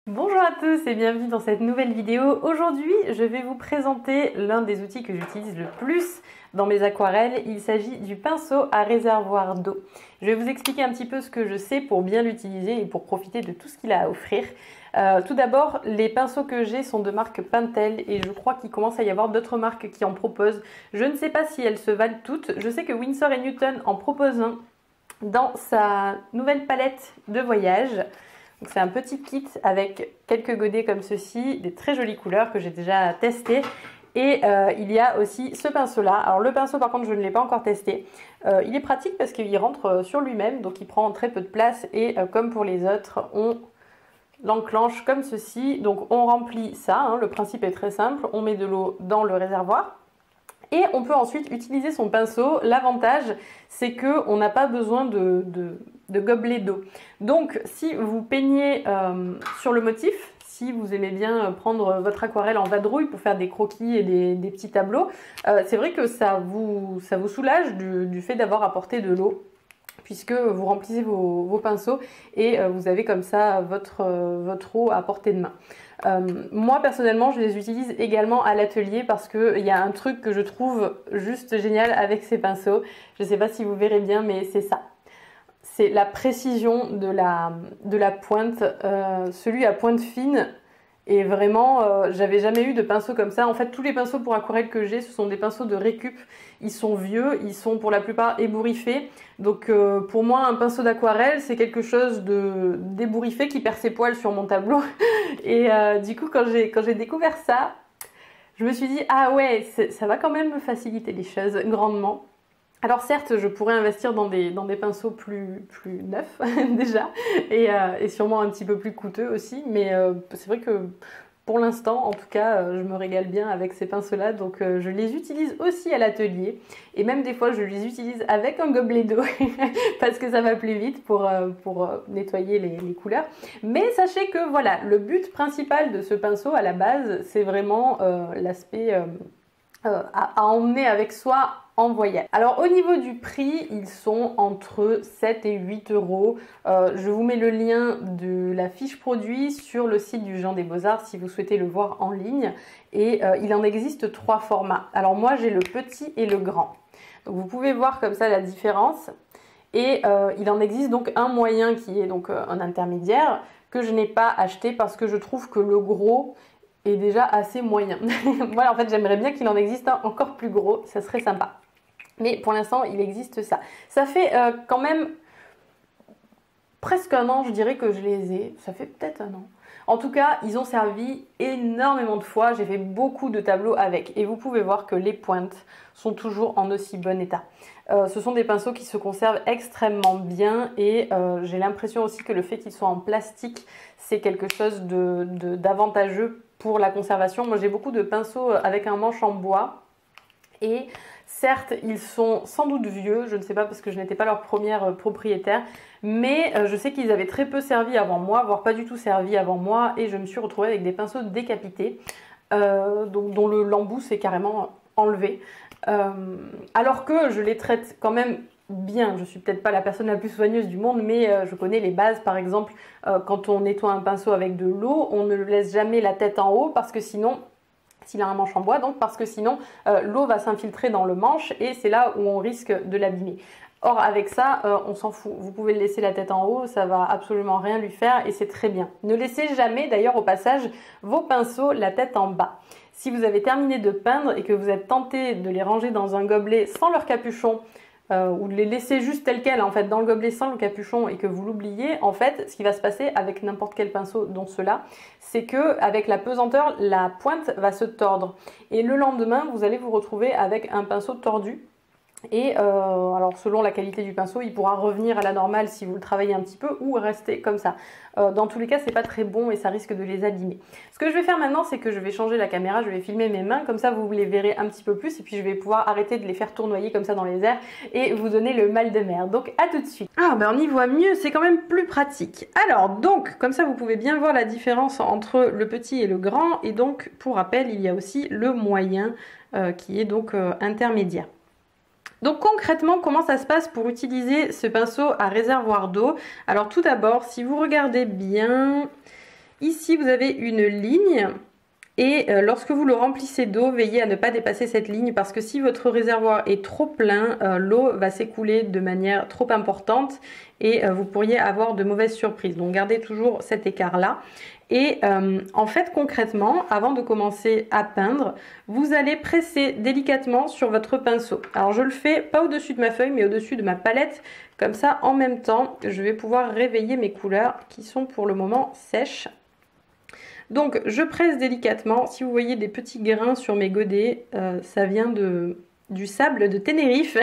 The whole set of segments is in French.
Bonjour à tous et bienvenue dans cette nouvelle vidéo. Aujourd'hui, je vais vous présenter l'un des outils que j'utilise le plus dans mes aquarelles. Il s'agit du pinceau à réservoir d'eau. Je vais vous expliquer un petit peu ce que je sais pour bien l'utiliser et pour profiter de tout ce qu'il a à offrir. Tout d'abord, les pinceaux que j'ai sont de marque Pentel et je crois qu'il commence à y avoir d'autres marques qui en proposent. Je ne sais pas si elles se valent toutes. Je sais que Winsor & Newton en propose un dans sa nouvelle palette de voyage. C'est un petit kit avec quelques godets comme ceci, des très jolies couleurs que j'ai déjà testées. Et il y a aussi ce pinceau là. Alors le pinceau par contre je ne l'ai pas encore testé. Il est pratique parce qu'il rentre sur lui-même, donc il prend très peu de place. Et comme pour les autres, on l'enclenche comme ceci. Donc on remplit ça, hein. Le principe est très simple. On met de l'eau dans le réservoir. Et on peut ensuite utiliser son pinceau. L'avantage, c'est qu'on n'a pas besoin de gobelet d'eau. Donc, si vous peignez sur le motif, si vous aimez bien prendre votre aquarelle en vadrouille pour faire des croquis et des petits tableaux, c'est vrai que ça vous soulage du fait d'avoir apporté de l'eau, puisque vous remplissez vos pinceaux et vous avez comme ça votre eau à portée de main. Moi personnellement je les utilise également à l'atelier parce qu'il y a un truc que je trouve juste génial avec ces pinceaux. Je ne sais pas si vous verrez bien, mais c'est ça. C'est la précision de la pointe, celui à pointe fine. Et vraiment, j'avais jamais eu de pinceau comme ça. En fait, tous les pinceaux pour aquarelle que j'ai, ce sont des pinceaux de récup. Ils sont vieux, ils sont pour la plupart ébouriffés. Donc pour moi, un pinceau d'aquarelle, c'est quelque chose d'ébouriffé qui perd ses poils sur mon tableau. Et du coup, quand j'ai découvert ça, je me suis dit, ah ouais, ça va quand même me faciliter les choses grandement. Alors certes, je pourrais investir dans des pinceaux plus neufs déjà et sûrement un petit peu plus coûteux aussi, mais c'est vrai que pour l'instant, en tout cas, je me régale bien avec ces pinceaux-là, donc je les utilise aussi à l'atelier et même des fois je les utilise avec un gobelet d'eau parce que ça va plus vite pour nettoyer les couleurs. Mais sachez que voilà, le but principal de ce pinceau à la base, c'est vraiment l'aspect à emmener avec soi en voyage. Alors au niveau du prix, ils sont entre 7 et 8 euros. Je vous mets le lien de la fiche produit sur le site du Jean des Beaux-Arts si vous souhaitez le voir en ligne. Et il en existe 3 formats. Alors moi j'ai le petit et le grand. Donc vous pouvez voir comme ça la différence. Et il en existe donc un moyen qui est donc un intermédiaire que je n'ai pas acheté parce que je trouve que le gros est déjà assez moyen. Voilà, en fait j'aimerais bien qu'il en existe un encore plus gros, ça serait sympa. Mais pour l'instant il existe ça. Ça fait quand même presque un an, je dirais que je les ai. Ça fait peut-être un an. En tout cas, ils ont servi énormément de fois. J'ai fait beaucoup de tableaux avec. Et vous pouvez voir que les pointes sont toujours en aussi bon état. Ce sont des pinceaux qui se conservent extrêmement bien. Et j'ai l'impression aussi que le fait qu'ils soient en plastique, c'est quelque chose d'avantageux pour la conservation. Moi, j'ai beaucoup de pinceaux avec un manche en bois. Et certes, ils sont sans doute vieux, je ne sais pas parce que je n'étais pas leur première propriétaire, mais je sais qu'ils avaient très peu servi avant moi, voire pas du tout servi avant moi, et je me suis retrouvée avec des pinceaux décapités, dont le l'embout s'est carrément enlevé, alors que je les traite quand même bien. Je suis peut-être pas la personne la plus soigneuse du monde, mais je connais les bases. Par exemple, quand on nettoie un pinceau avec de l'eau, on ne laisse jamais la tête en haut parce que sinon... S'il a un manche en bois, donc parce que sinon l'eau va s'infiltrer dans le manche et c'est là où on risque de l'abîmer. Or avec ça, on s'en fout. Vous pouvez le laisser la tête en haut, ça va absolument rien lui faire et c'est très bien. Ne laissez jamais d'ailleurs au passage vos pinceaux la tête en bas. Si vous avez terminé de peindre et que vous êtes tenté de les ranger dans un gobelet sans leur capuchon, ou de les laisser juste tels quels en fait dans le gobelet sans le capuchon et que vous l'oubliez, en fait ce qui va se passer avec n'importe quel pinceau dont ceux-là, c'est que avec la pesanteur la pointe va se tordre et le lendemain vous allez vous retrouver avec un pinceau tordu. Et alors selon la qualité du pinceau, il pourra revenir à la normale si vous le travaillez un petit peu ou rester comme ça. Dans tous les cas, c'est pas très bon et ça risque de les abîmer. Ce que je vais faire maintenant, c'est que je vais changer la caméra, je vais filmer mes mains, comme ça vous les verrez un petit peu plus et puis je vais pouvoir arrêter de les faire tournoyer comme ça dans les airs et vous donner le mal de mer. Donc à tout de suite. Ah ben on y voit mieux, c'est quand même plus pratique. Alors donc, comme ça vous pouvez bien voir la différence entre le petit et le grand et donc pour rappel, il y a aussi le moyen qui est donc intermédiaire. Donc concrètement, comment ça se passe pour utiliser ce pinceau à réservoir d'eau? Alors tout d'abord, si vous regardez bien, Ici, vous avez une ligne. Et lorsque vous le remplissez d'eau, veillez à ne pas dépasser cette ligne parce que si votre réservoir est trop plein, l'eau va s'écouler de manière trop importante et vous pourriez avoir de mauvaises surprises. Donc gardez toujours cet écart-là. Et en fait, concrètement, avant de commencer à peindre, vous allez presser délicatement sur votre pinceau. Alors je le fais pas au-dessus de ma feuille, mais au-dessus de ma palette. Comme ça, en même temps, je vais pouvoir réveiller mes couleurs qui sont pour le moment sèches. Donc je presse délicatement. Si vous voyez des petits grains sur mes godets, ça vient du sable de Tenerife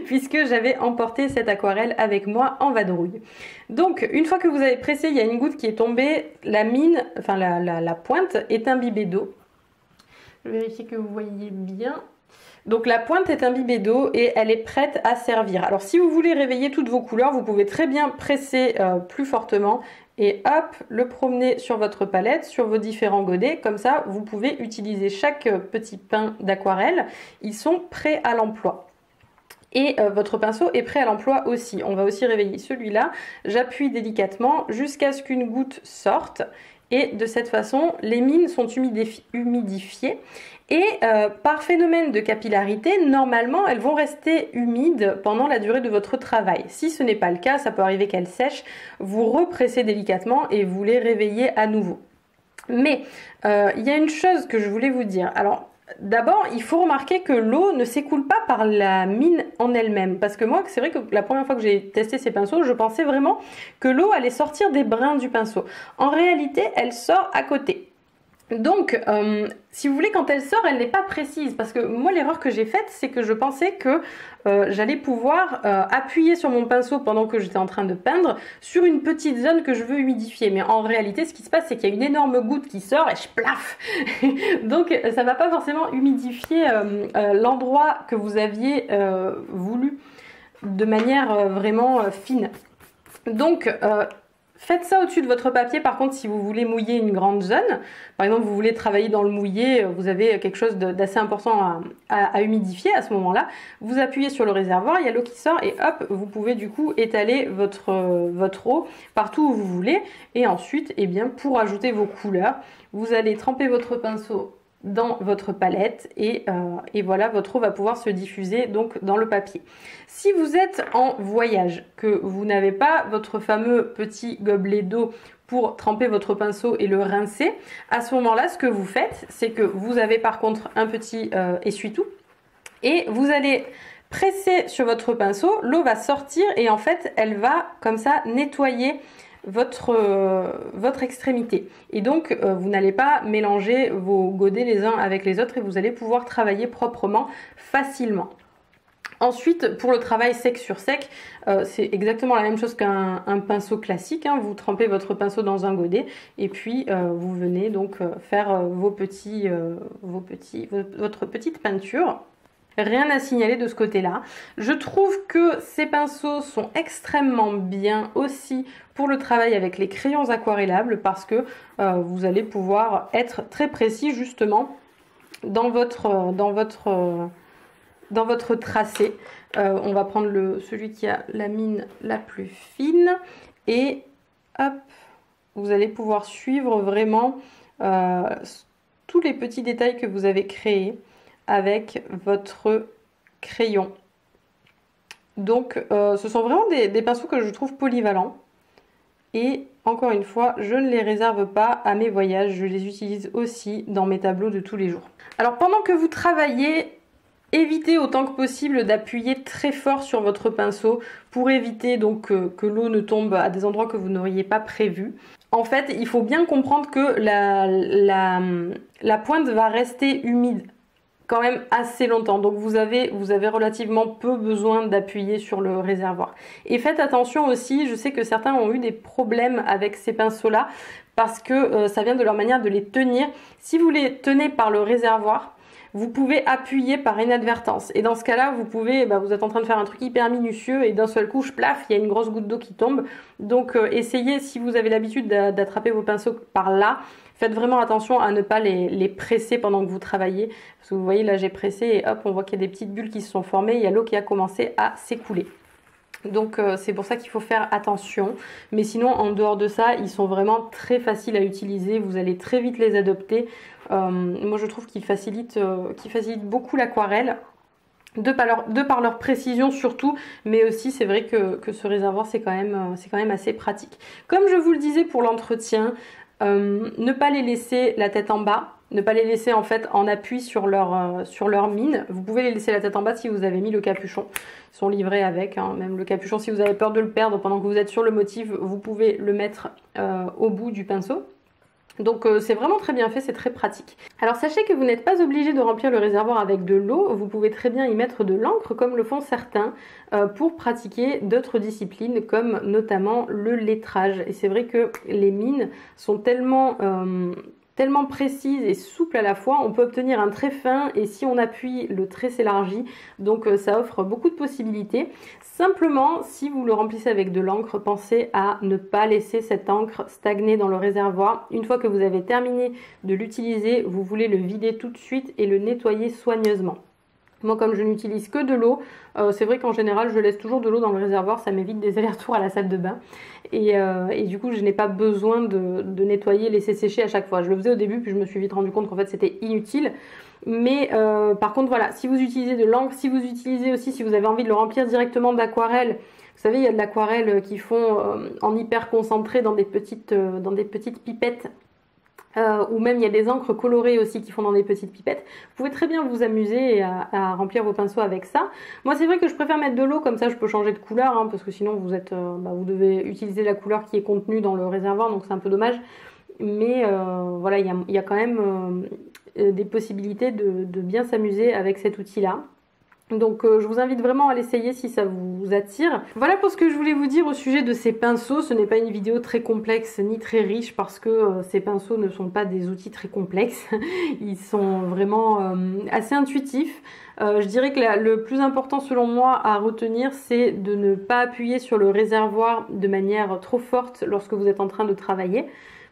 puisque j'avais emporté cette aquarelle avec moi en vadrouille. Donc une fois que vous avez pressé, il y a une goutte qui est tombée, la mine, enfin la pointe est imbibée d'eau. Je vais vérifier que vous voyez bien. Donc la pointe est imbibée d'eau et elle est prête à servir. Alors si vous voulez réveiller toutes vos couleurs, vous pouvez très bien presser plus fortement et hop, le promener sur votre palette, sur vos différents godets. Comme ça, vous pouvez utiliser chaque petit pain d'aquarelle. Ils sont prêts à l'emploi. Et votre pinceau est prêt à l'emploi aussi. On va aussi réveiller celui-là. J'appuie délicatement jusqu'à ce qu'une goutte sorte. Et de cette façon, les mines sont humidifiées. Et par phénomène de capillarité, normalement, elles vont rester humides pendant la durée de votre travail. Si ce n'est pas le cas, ça peut arriver qu'elles sèchent, vous repressez délicatement et vous les réveillez à nouveau. Mais il y a une chose que je voulais vous dire. Alors, d'abord, il faut remarquer que l'eau ne s'écoule pas par la mine en elle-même. Parce que moi, c'est vrai que la première fois que j'ai testé ces pinceaux, je pensais vraiment que l'eau allait sortir des brins du pinceau. En réalité, elle sort à côté. Donc, si vous voulez, quand elle sort, elle n'est pas précise. Parce que moi, l'erreur que j'ai faite, c'est que je pensais que j'allais pouvoir appuyer sur mon pinceau pendant que j'étais en train de peindre sur une petite zone que je veux humidifier. Mais en réalité, ce qui se passe, c'est qu'il y a une énorme goutte qui sort et je plaf. Donc, ça ne va pas forcément humidifier l'endroit que vous aviez voulu de manière vraiment fine. Donc, faites ça au-dessus de votre papier. Par contre, si vous voulez mouiller une grande zone, par exemple vous voulez travailler dans le mouillé, vous avez quelque chose d'assez important à humidifier à ce moment-là, vous appuyez sur le réservoir, il y a l'eau qui sort et hop, vous pouvez du coup étaler votre eau partout où vous voulez. Et ensuite, eh bien, pour ajouter vos couleurs, vous allez tremper votre pinceau dans votre palette et voilà, votre eau va pouvoir se diffuser donc dans le papier. Si vous êtes en voyage, que vous n'avez pas votre fameux petit gobelet d'eau pour tremper votre pinceau et le rincer, à ce moment-là, ce que vous faites, c'est que vous avez par contre un petit essuie-tout et vous allez presser sur votre pinceau, l'eau va sortir et en fait, elle va comme ça nettoyer votre extrémité. Et donc, vous n'allez pas mélanger vos godets les uns avec les autres et vous allez pouvoir travailler proprement, facilement. Ensuite, pour le travail sec sur sec, c'est exactement la même chose qu'un pinceau classique. Hein. Vous trempez votre pinceau dans un godet et puis vous venez donc faire votre petite peinture. Rien à signaler de ce côté-là. Je trouve que ces pinceaux sont extrêmement bien aussi pour le travail avec les crayons aquarellables parce que vous allez pouvoir être très précis justement dans votre tracé. On va prendre celui qui a la mine la plus fine et hop, vous allez pouvoir suivre vraiment tous les petits détails que vous avez créés avec votre crayon. Donc ce sont vraiment des pinceaux que je trouve polyvalents et encore une fois je ne les réserve pas à mes voyages, je les utilise aussi dans mes tableaux de tous les jours. Alors pendant que vous travaillez, évitez autant que possible d'appuyer très fort sur votre pinceau pour éviter donc que l'eau ne tombe à des endroits que vous n'auriez pas prévus. En fait, il faut bien comprendre que la pointe va rester humide quand même assez longtemps, donc vous avez relativement peu besoin d'appuyer sur le réservoir. Et faites attention aussi, je sais que certains ont eu des problèmes avec ces pinceaux là parce que ça vient de leur manière de les tenir. Si vous les tenez par le réservoir, vous pouvez appuyer par inadvertance et dans ce cas là vous pouvez, vous êtes en train de faire un truc hyper minutieux et d'un seul coup plaf, il y a une grosse goutte d'eau qui tombe. Donc essayez, si vous avez l'habitude d'attraper vos pinceaux par là, faites vraiment attention à ne pas les presser pendant que vous travaillez parce que vous voyez là j'ai pressé et hop on voit qu'il y a des petites bulles qui se sont formées, il y a l'eau qui a commencé à s'écouler. Donc c'est pour ça qu'il faut faire attention. Mais sinon, en dehors de ça, ils sont vraiment très faciles à utiliser. Vous allez très vite les adopter. Moi, je trouve qu'ils facilitent beaucoup l'aquarelle. De par leur précision surtout, mais aussi c'est vrai que ce réservoir c'est quand même assez pratique. Comme je vous le disais pour l'entretien, ne pas les laisser la tête en bas, ne pas les laisser en fait en appui sur leur mine. Vous pouvez les laisser la tête en bas si vous avez mis le capuchon. Ils sont livrés avec, hein. Même le capuchon, si vous avez peur de le perdre pendant que vous êtes sur le motif, vous pouvez le mettre au bout du pinceau. Donc c'est vraiment très bien fait, c'est très pratique. Alors sachez que vous n'êtes pas obligé de remplir le réservoir avec de l'eau, vous pouvez très bien y mettre de l'encre comme le font certains pour pratiquer d'autres disciplines comme notamment le lettrage. Et c'est vrai que les mines sont tellement précises et souples à la fois, on peut obtenir un trait fin et si on appuie, le trait s'élargit, donc ça offre beaucoup de possibilités. Simplement, si vous le remplissez avec de l'encre, pensez à ne pas laisser cette encre stagner dans le réservoir. Une fois que vous avez terminé de l'utiliser, vous voulez le vider tout de suite et le nettoyer soigneusement. Moi, comme je n'utilise que de l'eau, c'est vrai qu'en général, je laisse toujours de l'eau dans le réservoir. Ça m'évite des allers-retours à la salle de bain. Et du coup, je n'ai pas besoin de nettoyer, laisser sécher à chaque fois. Je le faisais au début, puis je me suis vite rendu compte qu'en fait, c'était inutile. Mais par contre, voilà, si vous utilisez de l'encre, si vous utilisez aussi, si vous avez envie de le remplir directement d'aquarelle, vous savez, il y a de l'aquarelle qui font en hyper concentré dans des petites pipettes. Ou même il y a des encres colorées aussi qui font dans des petites pipettes. Vous pouvez très bien vous amuser à remplir vos pinceaux avec ça. Moi c'est vrai que je préfère mettre de l'eau, comme ça je peux changer de couleur, hein, parce que sinon vous devez utiliser la couleur qui est contenue dans le réservoir, donc c'est un peu dommage. Mais voilà, il y a quand même des possibilités de bien s'amuser avec cet outil-là. Donc je vous invite vraiment à l'essayer si ça vous attire. Voilà pour ce que je voulais vous dire au sujet de ces pinceaux. Ce n'est pas une vidéo très complexe ni très riche parce que ces pinceaux ne sont pas des outils très complexes. Ils sont vraiment assez intuitifs. Je dirais que le plus important selon moi à retenir, c'est de ne pas appuyer sur le réservoir de manière trop forte lorsque vous êtes en train de travailler.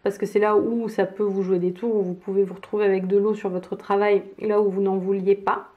Parce que c'est là où ça peut vous jouer des tours, où vous pouvez vous retrouver avec de l'eau sur votre travail, là où vous n'en vouliez pas.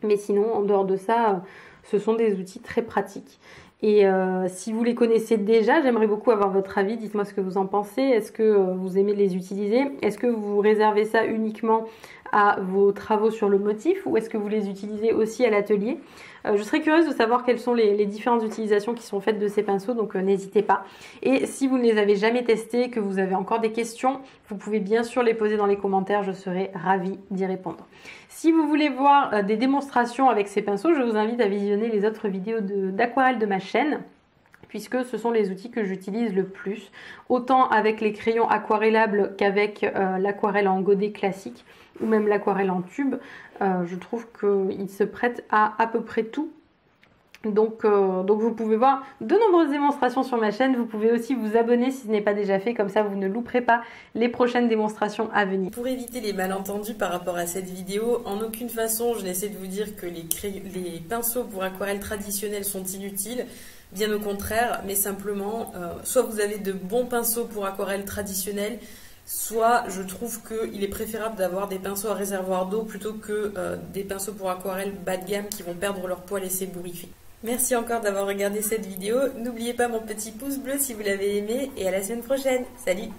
Mais sinon, en dehors de ça, ce sont des outils très pratiques. Et si vous les connaissez déjà, j'aimerais beaucoup avoir votre avis. Dites-moi ce que vous en pensez. Est-ce que vous aimez les utiliser? Est-ce que vous réservez ça uniquement à vos travaux sur le motif ou est-ce que vous les utilisez aussi à l'atelier? Je serais curieuse de savoir quelles sont les différentes utilisations qui sont faites de ces pinceaux, donc n'hésitez pas. Et si vous ne les avez jamais testés, que vous avez encore des questions, vous pouvez bien sûr les poser dans les commentaires, je serai ravie d'y répondre. Si vous voulez voir des démonstrations avec ces pinceaux, je vous invite à visionner les autres vidéos d'aquarelle de ma chaîne, puisque ce sont les outils que j'utilise le plus, autant avec les crayons aquarellables qu'avec l'aquarelle en godet classique ou même l'aquarelle en tube. Je trouve qu'ils se prêtent à peu près tout. Donc vous pouvez voir de nombreuses démonstrations sur ma chaîne. Vous pouvez aussi vous abonner si ce n'est pas déjà fait, comme ça vous ne louperez pas les prochaines démonstrations à venir. Pour éviter les malentendus par rapport à cette vidéo, en aucune façon je n'essaie de vous dire que les pinceaux pour aquarelle traditionnels sont inutiles. Bien au contraire, mais simplement, soit vous avez de bons pinceaux pour aquarelle traditionnelle, soit je trouve qu'il est préférable d'avoir des pinceaux à réservoir d'eau plutôt que des pinceaux pour aquarelle bas de gamme qui vont perdre leur poil et s'ébouriffer. Merci encore d'avoir regardé cette vidéo. N'oubliez pas mon petit pouce bleu si vous l'avez aimé et à la semaine prochaine. Salut!